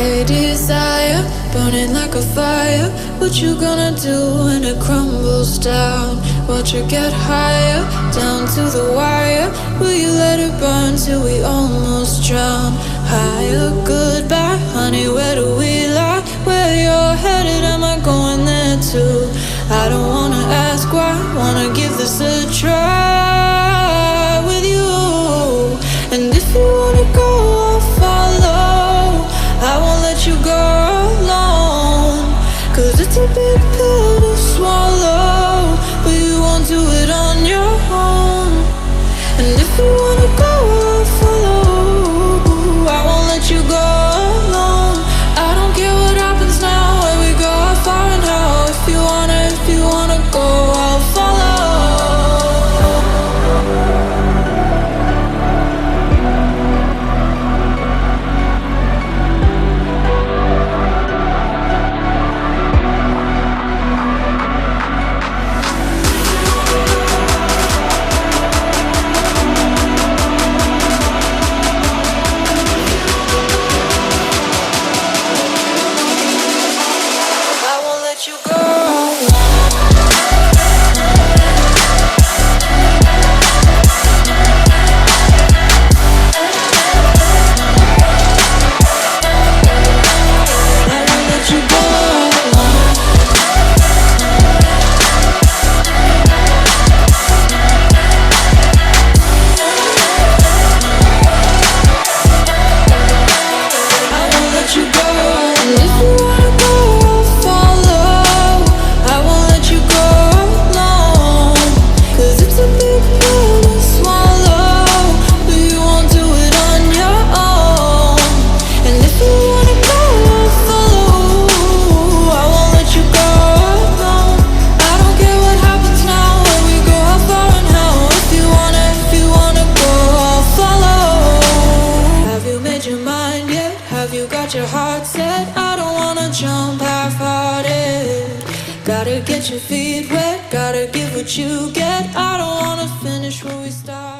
A desire, burning like a fire. What you gonna do when it crumbles down? Watch it get higher, down to the wire. Will you let it burn till we almost drown? Higher, goodbye, honey, where do we lie? Where you're headed, am I going there too? I don't wanna ask why, wanna give this a try with you. And if you wanna go, I'll follow. I won't let you go alone, 'cause it's a big pill to swallow, but you won't do it on your own. And if you wanna go, I'll follow. I won't let you go alone. I don't care what happens now, where we go, how far and how. If you wanna go, I'll follow. Have you got your heart set? I don't wanna jump half-hearted. Gotta get your feet wet, gotta give what you get. I don't wanna finish where we started.